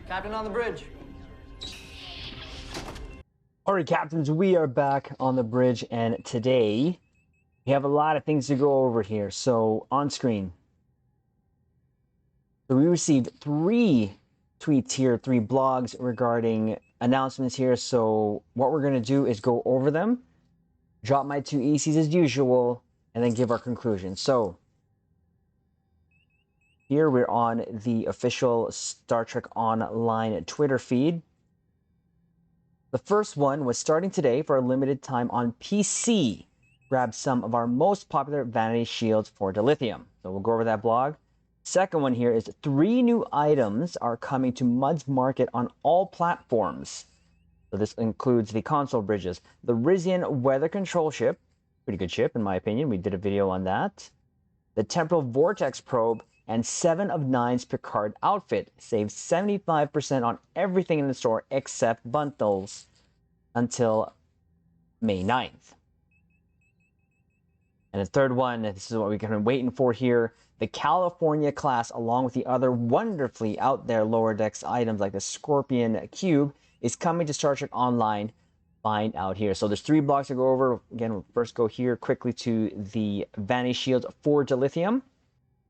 Captain on the bridge. All right, captains, we are back on the bridge, and today we have a lot of things to go over here. So on screen, so we received 3 tweets here, 3 blogs regarding announcements here. So what we're going to do is go over them, drop my 2 ECs as usual, and then give our conclusion. So here we're on the official Star Trek Online Twitter feed. The first one was starting today for a limited time on PC. Grab some of our most popular Vanity Shields for dilithium. So we'll go over that blog. Second one here is 3 new items are coming to Mud's Market on all platforms. So this includes the console bridges, the Rizian weather control ship, pretty good ship in my opinion. We did a video on that. The temporal vortex probe and 7 of 9's Picard outfit. Save 75% on everything in the store except bundles until May 9th. And the third one, this is what we've been waiting for here. The California class, along with the other wonderfully out there lower decks items like the Scorpion Cube, is coming to Star Trek Online. Find out here. So there's 3 blocks to go over. Again, we'll first go here quickly to the Vanity Shields for dilithium.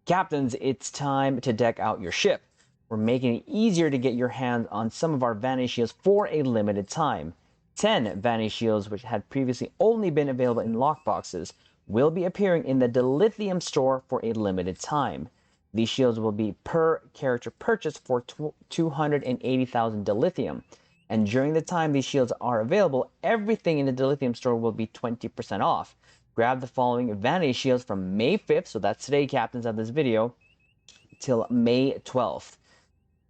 Captains, it's time to deck out your ship. We're making it easier to get your hands on some of our Vanity Shields for a limited time. 10 Vanity Shields, which had previously only been available in lockboxes, will be appearing in the dilithium store for a limited time. These shields will be per character purchase for 280,000 dilithium. And during the time these shields are available, everything in the dilithium store will be 20% off. Grab the following Vanity Shields from May 5th, so that's today, captains, of this video, till May 12th.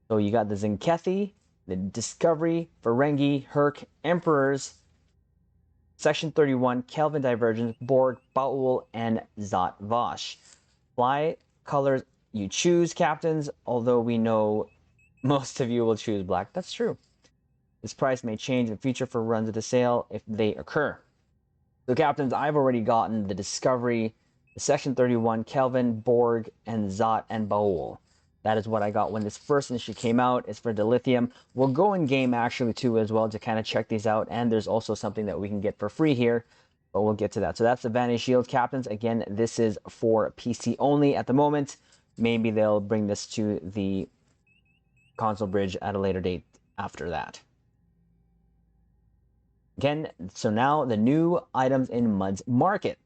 So you got the Zinkethi, the Discovery, Ferengi, Herc, Emperors, Section 31, Kelvin Divergence, Borg, Baul, and Zot Vosh. Fly colors you choose, captains, although we know most of you will choose black. That's true. This price may change in the future for runs of the sale if they occur. So, captains, I've already gotten the Discovery, the Section 31, Kelvin, Borg, and Zot, and Baul. That is what I got when this first initially came out. It's for dilithium. We'll go in game actually too as well to kind of check these out. And there's also something that we can get for free here, but we'll get to that. So that's the Vanity Shield, captains. Again, this is for PC only at the moment. Maybe they'll bring this to the console bridge at a later date after that. Again, so now the new items in Mud's Market.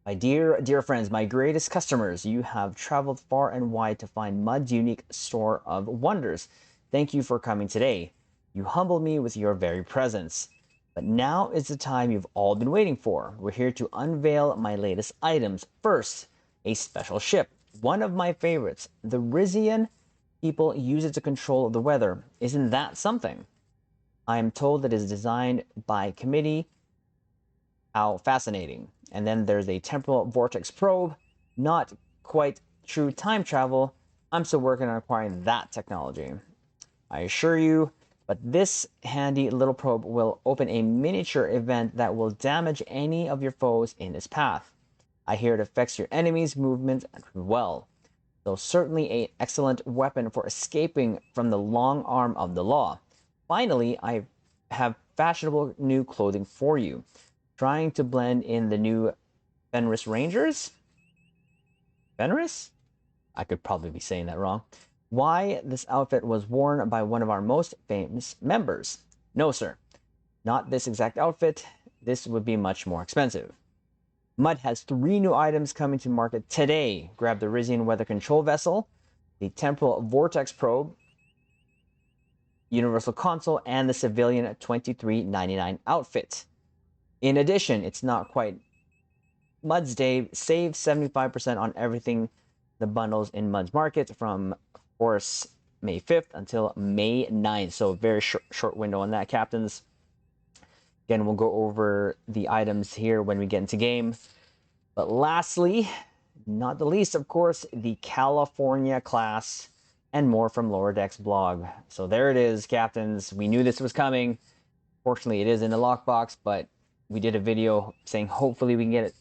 My dear friends, my greatest customers, you have traveled far and wide to find Mud's unique store of wonders. Thank you for coming today. You humble me with your very presence. But now is the time you've all been waiting for. We're here to unveil my latest items. First, a special ship. One of my favorites. The Rizian people use it to control the weather. Isn't that something? I am told that it is designed by committee. How fascinating. And then there's a temporal vortex probe. Not quite true time travel. I'm still working on acquiring that technology, I assure you. But this handy little probe will open a miniature event that will damage any of your foes in its path. I hear it affects your enemy's movement well. So certainly an excellent weapon for escaping from the long arm of the law. Finally, I have fashionable new clothing for you. Trying to blend in the new Fenris Rangers? Fenris? I could probably be saying that wrong. Why this outfit was worn by one of our most famous members? No, sir. Not this exact outfit. This would be much more expensive. Mud has 3 new items coming to market today. Grab the Rizian weather control vessel, the temporal vortex probe, universal console, and the civilian $23.99 outfit. In addition, it's not quite Mud's Day. Save 75% on everything, the bundles in Mud's Market from, of course, May 5th until May 9th. So very short window on that, captains. Again, we'll go over the items here when we get into game. But lastly, not the least, of course, the California class and more from Lower Decks blog. So there it is, captains. We knew this was coming. Fortunately, it is in the lockbox, but we did a video saying hopefully we can get it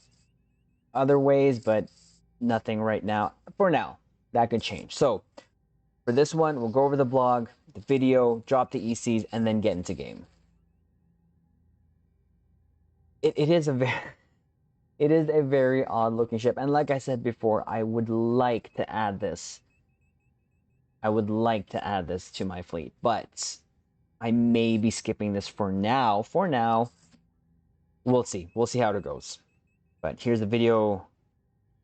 other ways, but nothing right now. For now, that could change. So for this one, we'll go over the blog. the video, drop the ECs, and then get into game. It is a very odd looking ship, and like I said before, I would like to add this. I would like to add this to my fleet, but I may be skipping this for now. For now, we'll see. We'll see how it goes. But here's the video.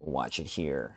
Watch it here.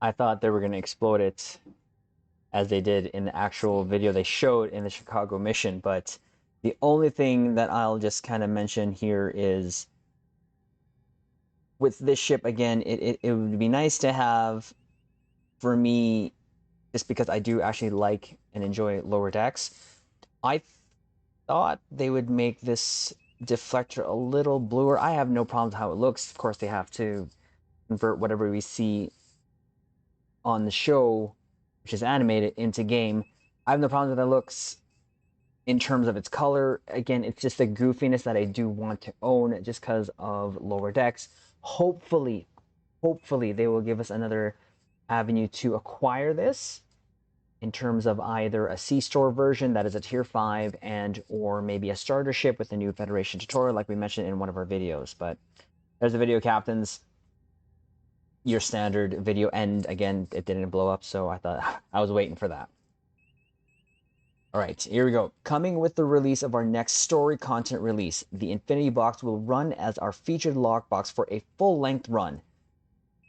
I thought they were going to explode it as they did in the actual video they showed in the Chicago mission, but the only thing that I'll just kind of mention here is with this ship, again, it would be nice to have, for me, just because I do actually like and enjoy lower decks, I thought they would make this deflector a little bluer. I have no problem with how it looks. Of course, they have to convert whatever we see on the show, which is animated, into game. I have no problem with how it looks in terms of its color. Again, it's just the goofiness that I do want to own just because of lower decks. Hopefully they will give us another avenue to acquire this in terms of either a C-Store version that is a tier 5 and or maybe a starter ship with a new Federation tutorial like we mentioned in one of our videos. But there's the video, captains. Your standard video, and again, it didn't blow up, so I thought I was waiting for that. All right, here we go. Coming with the release of our next story content release, the Infinity Box will run as our featured lockbox for a full-length run.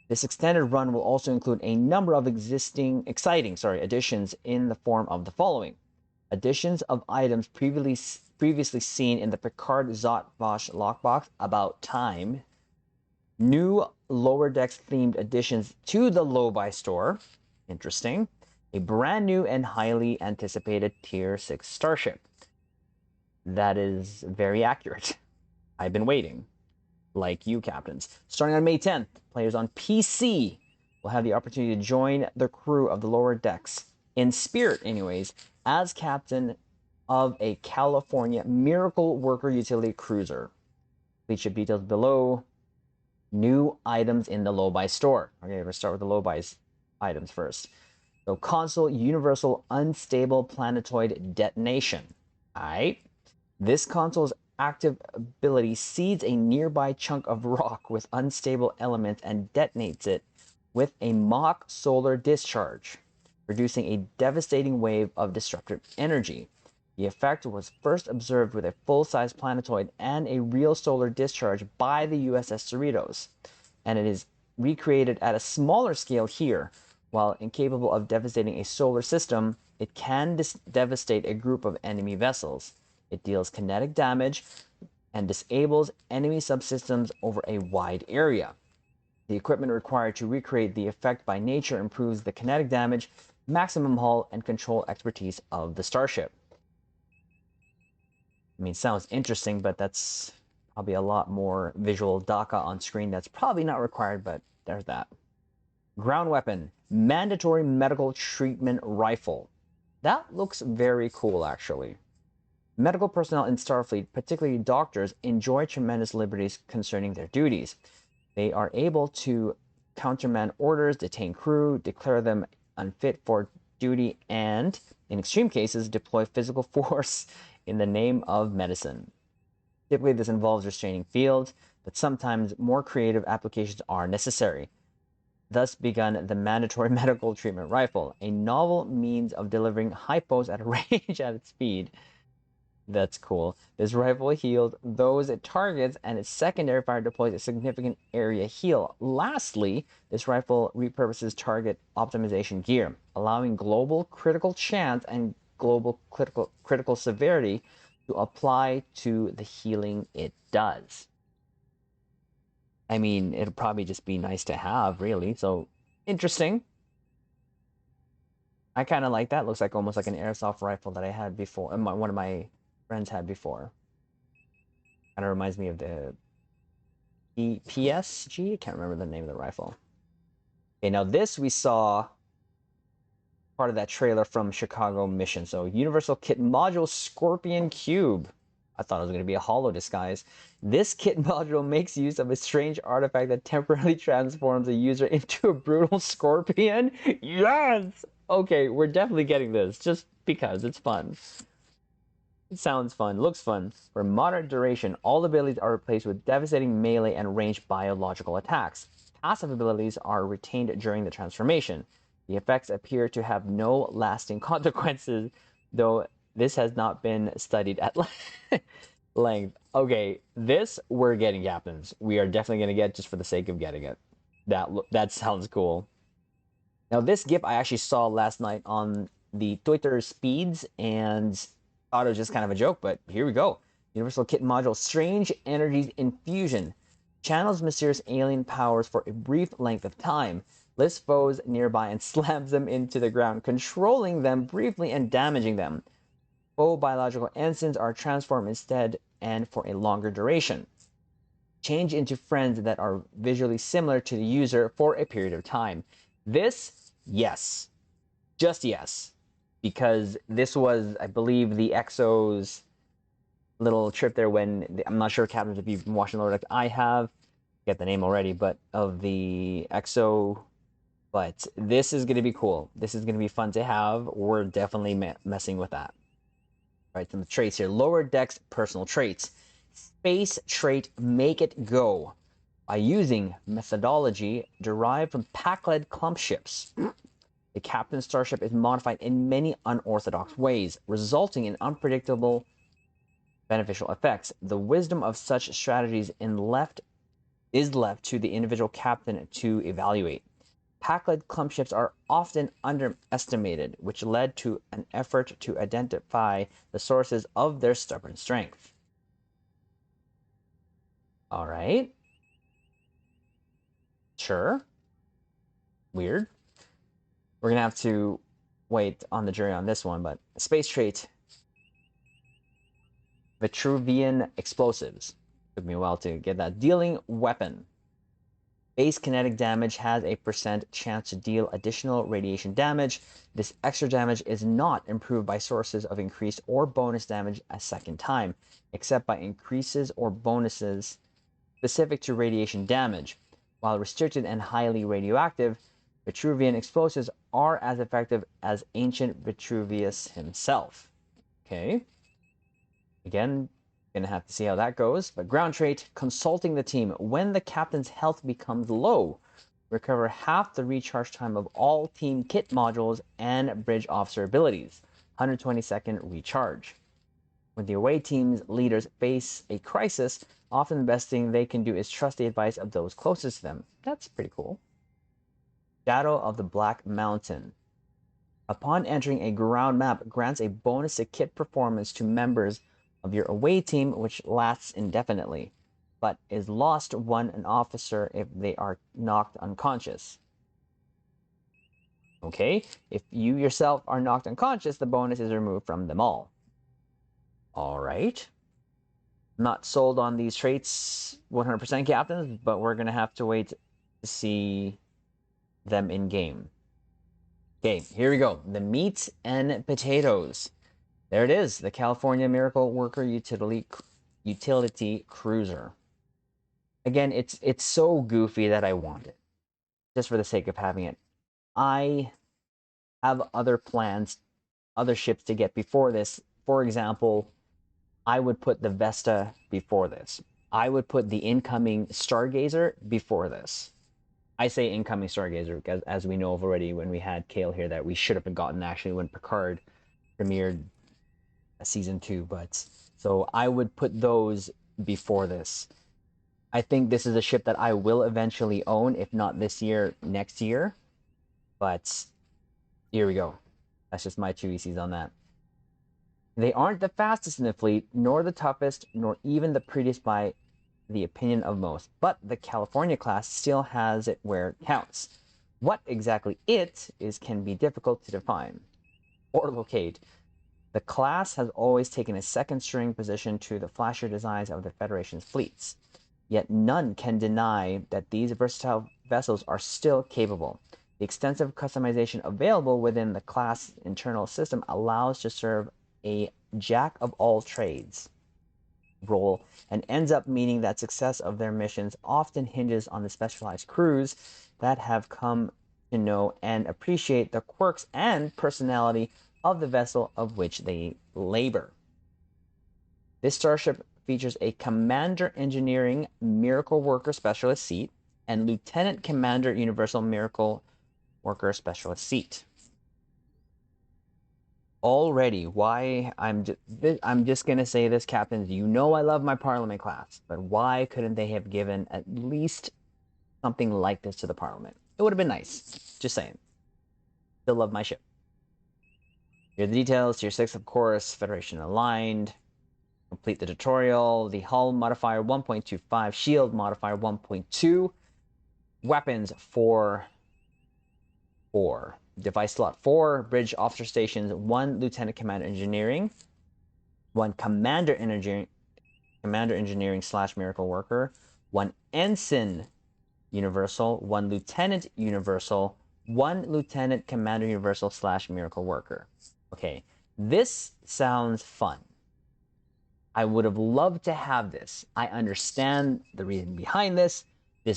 This extended run will also include a number of exciting additions in the form of the following. Additions of items previously seen in the Picard Zotbosch lockbox, About Time. New lower decks themed additions to the Low-Buy store. Interesting. A brand new and highly anticipated Tier 6 Starship. That is very accurate. I've been waiting. Like you, captains. Starting on May 10th, players on PC will have the opportunity to join the crew of the lower decks, in spirit anyways, as captain of a California Miracle Worker Utility Cruiser. Fleet ship details below. New items in the low-buy store. Okay, let's start with the low-buy items first. So, console universal unstable planetoid detonation. Alright. This console's active ability seeds a nearby chunk of rock with unstable elements and detonates it with a mock solar discharge, producing a devastating wave of disruptive energy. The effect was first observed with a full-size planetoid and a real solar discharge by the USS Cerritos, and it is recreated at a smaller scale here. While incapable of devastating a solar system, it can devastate a group of enemy vessels. It deals kinetic damage and disables enemy subsystems over a wide area. The equipment required to recreate the effect by nature improves the kinetic damage, maximum hull, and control expertise of the starship. I mean, sounds interesting, but that's probably a lot more visual DACA on screen that's probably not required, but there's that. Ground weapon, mandatory medical treatment rifle. That looks very cool, actually. Medical personnel in Starfleet, particularly doctors, enjoy tremendous liberties concerning their duties. They are able to countermand orders, detain crew, declare them unfit for duty, and, in extreme cases, deploy physical force in the name of medicine. Typically, this involves restraining fields, but sometimes more creative applications are necessary. Thus begun the mandatory medical treatment rifle, a novel means of delivering hypos at a range at its speed. That's cool. This rifle heals those it targets, and its secondary fire deploys a significant area heal. Lastly, this rifle repurposes target optimization gear, allowing global critical chance and global critical severity to apply to the healing it does. I mean, it'll probably just be nice to have, really. So, interesting. I kind of like that. Looks like almost like an airsoft rifle that I had before. One of my friends had before. Kind of reminds me of the PSG. I can't remember the name of the rifle. Okay, now this we saw part of that trailer from Chicago Mission. So Universal Kit Module Scorpion Cube. I thought it was going to be a hollow disguise. This kit module makes use of a strange artifact that temporarily transforms a user into a brutal scorpion. Yes! Okay, we're definitely getting this just because it's fun. It sounds fun, looks fun. For moderate duration, all abilities are replaced with devastating melee and ranged biological attacks. Passive abilities are retained during the transformation. The effects appear to have no lasting consequences, though this has not been studied at length. Okay, this we're getting, captains. We are definitely going to get just for the sake of getting it. That sounds cool. Now, this GIF I actually saw last night on the Twitter speeds and thought it was just kind of a joke, but here we go. Universal Kit Module Strange Energies Infusion. Channels mysterious alien powers for a brief length of time, lifts foes nearby and slams them into the ground, controlling them briefly and damaging them. Foe biological ensigns are transformed instead and for a longer duration. Change into friends that are visually similar to the user for a period of time. This, yes. Just yes. Because this was, I believe, the EXO's little trip there when, I'm not sure, captains, if you've been watching Lower Deck, I have, get the name already, but of the EXO, but this is going to be cool. This is going to be fun to have. We're definitely messing with that. All right, some traits here. Lower Deck's personal traits. Space trait Make It Go, by using methodology derived from pack-led clump ships. The captain's starship is modified in many unorthodox ways, resulting in unpredictable beneficial effects. The wisdom of such strategies is left to the individual captain to evaluate. Pack-led clump ships are often underestimated, which led to an effort to identify the sources of their stubborn strength. All right. Sure. Weird. We're going to have to wait on the jury on this one, but space trait Vitruvian explosives. Took me a while to get that. Dealing weapon. Base kinetic damage has a % chance to deal additional radiation damage. This extra damage is not improved by sources of increased or bonus damage a second time, except by increases or bonuses specific to radiation damage. While restricted and highly radioactive, Vitruvian explosives are as effective as ancient Vitruvius himself. Okay. Again, gonna have to see how that goes. But ground trait, consulting the team. When the captain's health becomes low, recover half the recharge time of all team kit modules and bridge officer abilities. 120-second recharge. When the away team's leaders face a crisis, often the best thing they can do is trust the advice of those closest to them. That's pretty cool. Shadow of the Black Mountain. Upon entering a ground map, grants a bonus to kit performance to members of your away team, which lasts indefinitely, but is lost when an officer if they are knocked unconscious. Okay, if you yourself are knocked unconscious, the bonus is removed from them all. All right. Not sold on these traits 100%, captains, but we're going to have to wait to see them in game. Okay, here we go. The meat and potatoes. There it is, the California Miracle Worker Utility Cruiser. Again, it's so goofy that I want it. just for the sake of having it. I have other plans, other ships to get before this. For example, I would put the Vesta before this. I would put the incoming Stargazer before this. I say incoming Stargazer because, as we know already when we had Kale here, that we should have gotten actually when Picard premiered season 2. But so I would put those before this. I think this is a ship that I will eventually own, if not this year, next year. But here we go. That's just my 2 ECs on that. They aren't the fastest in the fleet, nor the toughest, nor even the prettiest by the opinion of most, but the California class still has it where it counts. What exactly it is can be difficult to define or locate. The class has always taken a second-string position to the flashier designs of the Federation's fleets. Yet none can deny that these versatile vessels are still capable. The extensive customization available within the class internal system allows to serve a jack-of-all-trades role and ends up meaning that success of their missions often hinges on the specialized crews that have come to know and appreciate the quirks and personality of the vessel of which they labor. This starship features a Commander Engineering Miracle Worker Specialist seat and Lieutenant Commander Universal Miracle Worker Specialist seat. Already, why I'm just gonna say this, captains. You know I love my Parliament class, but why couldn't they have given at least something like this to the Parliament? It would have been nice. Just saying. Still love my ship. Here are the details. Tier 6, of course, Federation aligned. Complete the tutorial. The hull modifier 1.25, shield modifier 1.2, weapons 4. Device slot 4, bridge officer stations 1, lieutenant commander engineering 1, commander engineering slash miracle worker 1, ensign universal 1, lieutenant universal 1, lieutenant commander universal slash miracle worker. Okay, this sounds fun. I would have loved to have this. I understand the reason behind this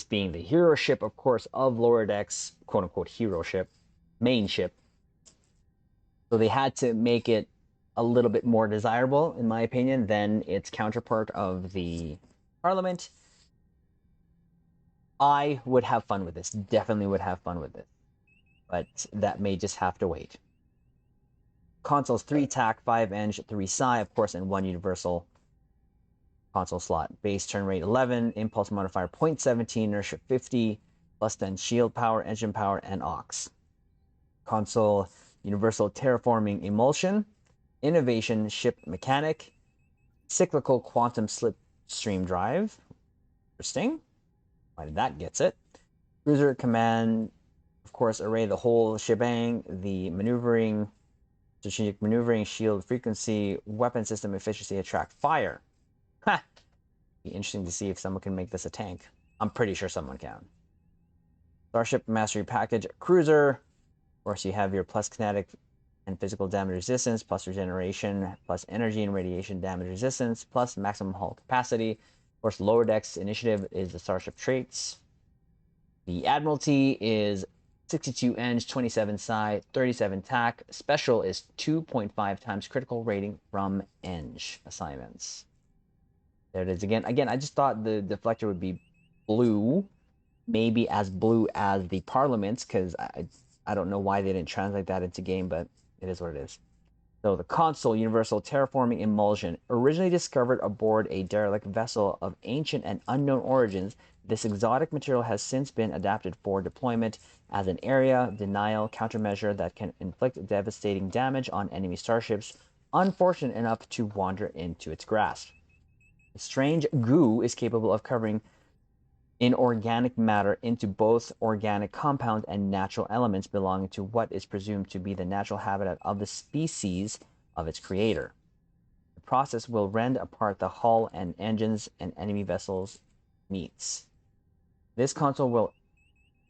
being the hero ship, of course, of Lower Decks, quote-unquote hero ship, main ship. So they had to make it a little bit more desirable, in my opinion, than its counterpart of the Parliament. I would have fun with this. Definitely would have fun with this. But that may just have to wait. Consoles 3 TAC, 5 Eng, 3 Psi, of course, and 1 Universal console slot. Base turn rate 11, impulse modifier 0.17, inertia 50, plus then shield power, engine power, and aux. Console universal terraforming emulsion, innovation ship mechanic, cyclical quantum slipstream drive. Interesting. Why did that gets it? Cruiser command, of course, array the whole shebang, the maneuvering, strategic maneuvering, shield frequency, weapon system efficiency, attract fire. Ha! Be interesting to see if someone can make this a tank. I'm pretty sure someone can. Starship Mastery Package Cruiser. Of course, you have your plus kinetic and physical damage resistance, plus regeneration, plus energy and radiation damage resistance, plus maximum hull capacity. Of course, Lower Decks Initiative is the Starship traits. The Admiralty is 62 Eng, 27 Psi, 37 TAC. Special is 2.5 times critical rating from Eng assignments. There it is again. Again, I just thought the deflector would be blue, maybe as blue as the Parliaments, because I don't know why they didn't translate that into game, but it is what it is. So the console universal terraforming emulsion, originally discovered aboard a derelict vessel of ancient and unknown origins, this exotic material has since been adapted for deployment as an area denial countermeasure that can inflict devastating damage on enemy starships unfortunate enough to wander into its grasp. The strange goo is capable of covering inorganic matter into both organic compounds and natural elements belonging to what is presumed to be the natural habitat of the species of its creator. The process will rend apart the hull and engines and enemy vessels' meats. This console will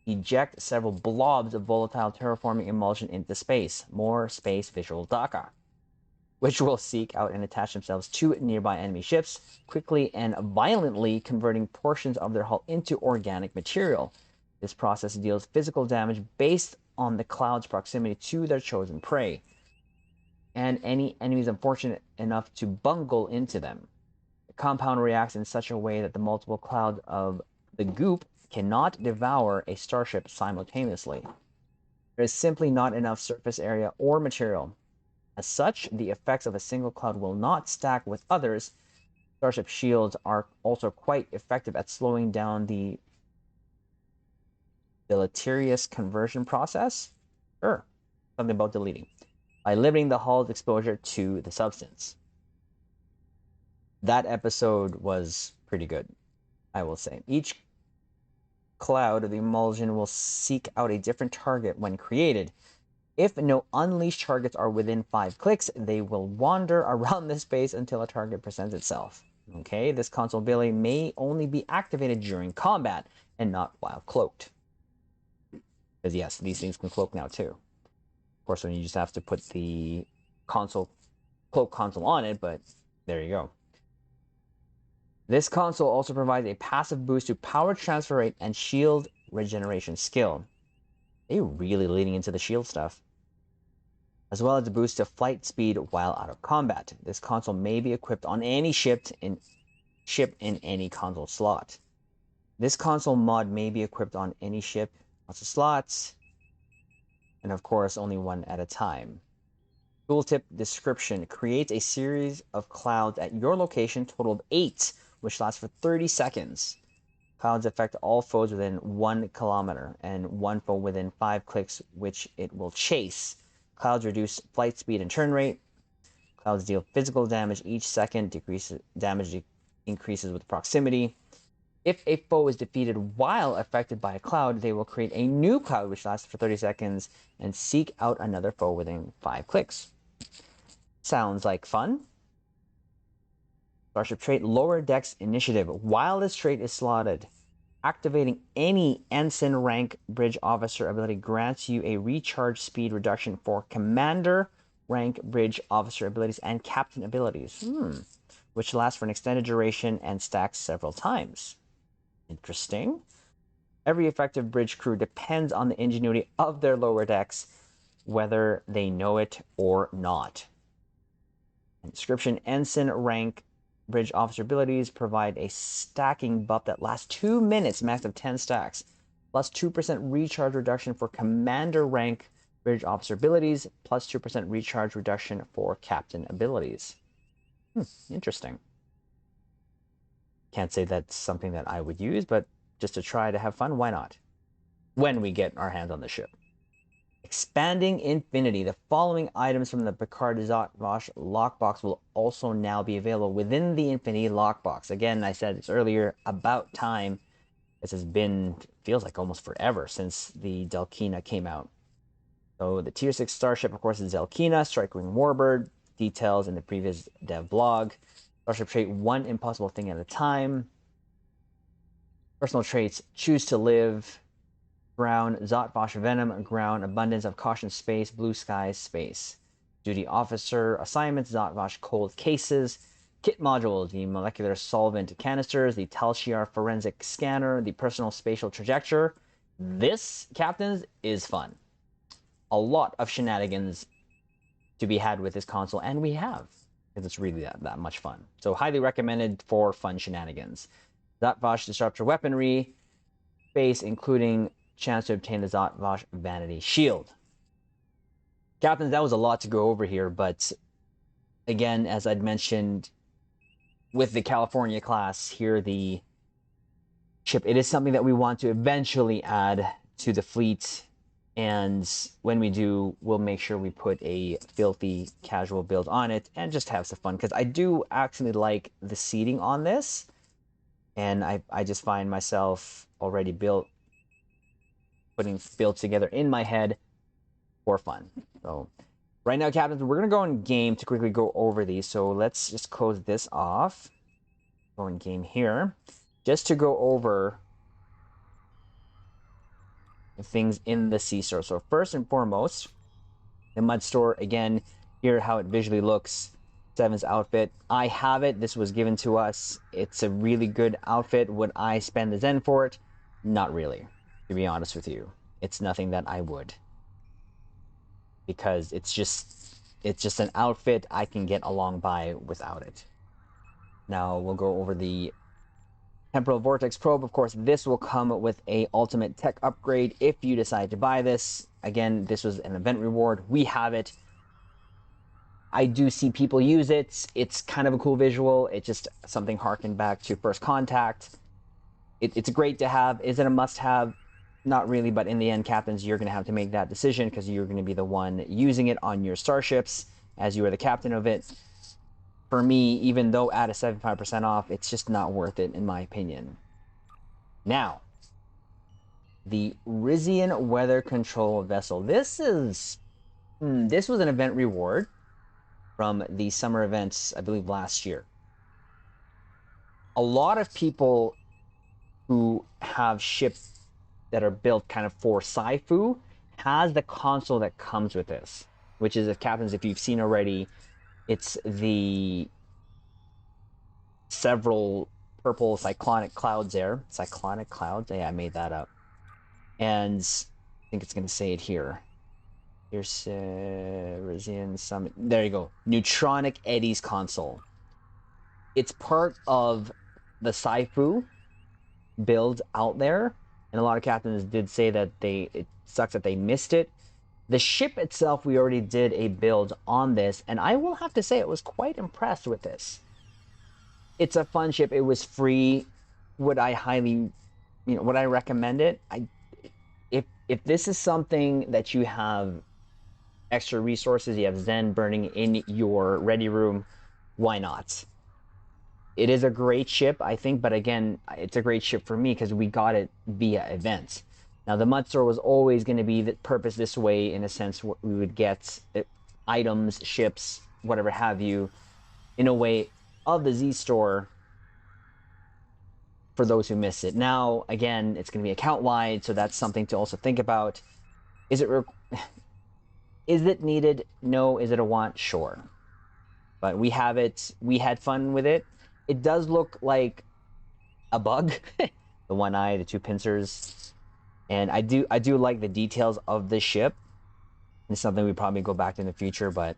eject several blobs of volatile terraforming emulsion into space, more space visual DACA, which will seek out and attach themselves to nearby enemy ships, quickly and violently converting portions of their hull into organic material. This process deals physical damage based on the cloud's proximity to their chosen prey, and any enemies unfortunate enough to bungle into them. The compound reacts in such a way that the multiple clouds of the goop cannot devour a starship simultaneously. There is simply not enough surface area or material. As such, the effects of a single cloud will not stack with others. Starship shields are also quite effective at slowing down the deleterious conversion process. Sure, something about deleting. By limiting the hull's exposure to the substance. That episode was pretty good, I will say. Each cloud of the emulsion will seek out a different target when created. If no unleashed targets are within 5 clicks, they will wander around the space until a target presents itself. Okay, this console ability may only be activated during combat and not while cloaked. Because yes, these things can cloak now too. Of course, when you just have to put the cloak console on it, but there you go. This console also provides a passive boost to power transfer rate and shield regeneration skill. They're really leaning into the shield stuff. As well as a boost to flight speed while out of combat. This console may be equipped on any ship in any console slot. This console mod may be equipped on any ship, lots of slots, and of course only one at a time. Tooltip description: create a series of clouds at your location, total of 8, which lasts for 30 seconds. Clouds affect all foes within 1 kilometer and 1 foe within 5 clicks, which it will chase. Clouds reduce flight speed and turn rate. Clouds deal physical damage each second. Damage increases with proximity. If a foe is defeated while affected by a cloud, they will create a new cloud which lasts for 30 seconds and seek out another foe within 5 clicks. Sounds like fun. Starship trait: Lower Decks Initiative. While this trait is slotted, activating any ensign rank bridge officer ability grants you a recharge speed reduction for commander rank bridge officer abilities and captain abilities, which lasts for an extended duration and stacks several times. Interesting. Every effective bridge crew depends on the ingenuity of their lower decks, whether they know it or not. Description: ensign rank bridge officer abilities provide a stacking buff that lasts 2 minutes, max of 10 stacks, plus 2% recharge reduction for commander rank bridge officer abilities, plus 2% recharge reduction for captain abilities. Interesting. Can't say that's something that I would use, but just to try to have fun, why not? When we get our hands on the ship. Expanding Infinity. The following items from the Picard Zotvosh lockbox will also now be available within the Infinity lockbox. Again, I said this earlier, about time. This has been, feels like almost forever since the Delkina came out. So the Tier 6 Starship, of course, is Delkina, Strike Wing Warbird. Details in the previous dev blog. Starship trait: one impossible thing at a time. Personal traits: choose to live. Ground, Zotvosh Venom. Ground, Abundance of Caution Space. Blue Skies Space. Duty Officer assignments: Zotvosh Cold Cases. Kit modules: the Molecular Solvent Canisters, the Talshiar Forensic Scanner, the Personal Spatial Trajector. This, Captains, is fun. A lot of shenanigans to be had with this console, and we have, because it's really that much fun. So highly recommended for fun shenanigans. Zotvosh Disruptor Weaponry, Space, including chance to obtain the Zotvosh Vanity Shield. Captains, that was a lot to go over here, but again, as I'd mentioned, with the California class here, the ship, it is something that we want to eventually add to the fleet, and when we do, we'll make sure we put a filthy casual build on it and just have some fun, because I do actually like the seating on this, and I just find myself already putting builds together in my head for fun. So right now, Captains, we're going to go in game to quickly go over these. So let's just close this off. Go in game here. Just to go over the things in the sea store. So first and foremost, the mud store. Again, here how it visually looks. Seven's outfit. I have it. This was given to us. It's a really good outfit. Would I spend the Zen for it? Not really. to be honest with you. It's nothing that I would, because it's just an outfit I can get along by without it. Now we'll go over the Temporal Vortex Probe. Of course, this will come with a ultimate tech upgrade if you decide to buy this. Again, this was an event reward. We have it. I do see people use it. It's kind of a cool visual. It's just something harkened back to First Contact. It's great to have. Is it a must-have? Not really, but in the end, captains, you're going to have to make that decision because you're going to be the one using it on your starships as you are the captain of it. For me, even though at a 75% off, it's just not worth it, in my opinion. Now, the Rizian Weather Control Vessel. This was an event reward from the summer events, I believe, last year. A lot of people who have ships that are built kind of for sci-fu has the console that comes with this, which is, if captains, if you've seen already, it's the several purple cyclonic clouds there. Cyclonic clouds? Yeah, I made that up. And I think it's going to say it here. Here's Rizian Summit. There you go. Neutronic Eddies console. It's part of the sci-fu build out there, and a lot of captains did say that it sucks that they missed it. The ship itself, we already did a build on this, and I will have to say I was quite impressed with this. It's a fun ship. It was free. Would I would I recommend it? If this is something that you have extra resources, you have Zen burning in your ready room, why not? It is a great ship, I think, but again, it's a great ship for me because we got it via events. Now, the Mud Store was always going to be purposed this way, in a sense. We would get items, ships, whatever have you, in a way of the Z Store for those who miss it. Now, again, it's going to be account-wide, so that's something to also think about. Is it needed? No. Is it a want? Sure. But we have it. We had fun with it. It does look like a bug. The one eye, the two pincers. And I do like the details of this ship. It's something we probably go back to in the future, but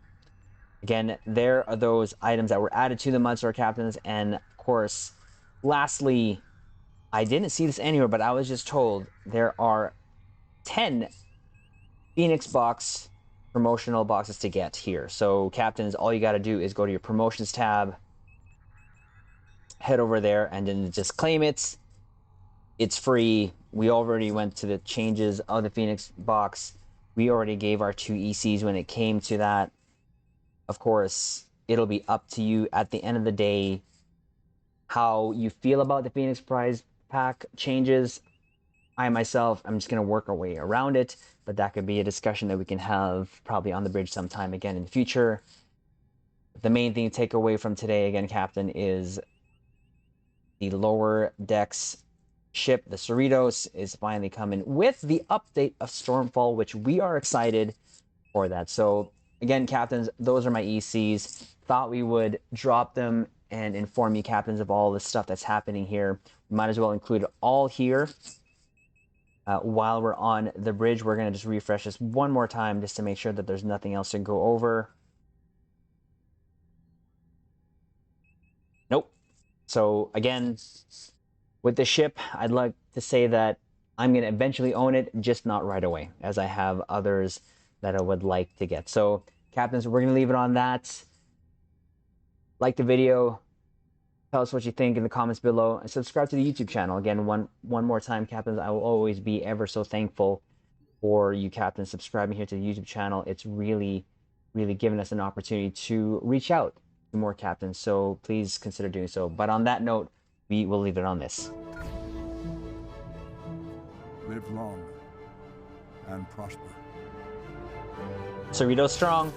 again, there are those items that were added to the Mud Store captains. And of course, lastly, I didn't see this anywhere, but I was just told there are 10 Phoenix box promotional boxes to get here. So captains, all you got to do is go to your promotions tab, head over there, and then just claim it. It's free. We already went to the changes of the Phoenix box. We already gave our 2 ECs when it came to that. Of course, it'll be up to you at the end of the day how you feel about the Phoenix prize pack changes. I myself, I'm just going to work our way around it, but that could be a discussion that we can have probably on the bridge sometime again in the future. The main thing to take away from today, again, Captain, is the lower decks ship, the Cerritos, is finally coming with the update of Stormfall, which we are excited for that. So again, captains, those are my ECs. Thought we would drop them and inform you, captains, of all the stuff that's happening here. We might as well include it all here. While we're on the bridge, we're going to just refresh this one more time just to make sure that there's nothing else to go over. Nope. So again, with the ship, I'd like to say that I'm going to eventually own it, just not right away, as I have others that I would like to get. So, captains, we're going to leave it on that. Like the video. Tell us what you think in the comments below. And subscribe to the YouTube channel. Again, one more time, captains, I will always be ever so thankful for you, captains, subscribing here to the YouTube channel. It's really, really given us an opportunity to reach out to more captains. So, please consider doing so. But on that note, we will leave it on this. Live long and prosper. Cerritos strong.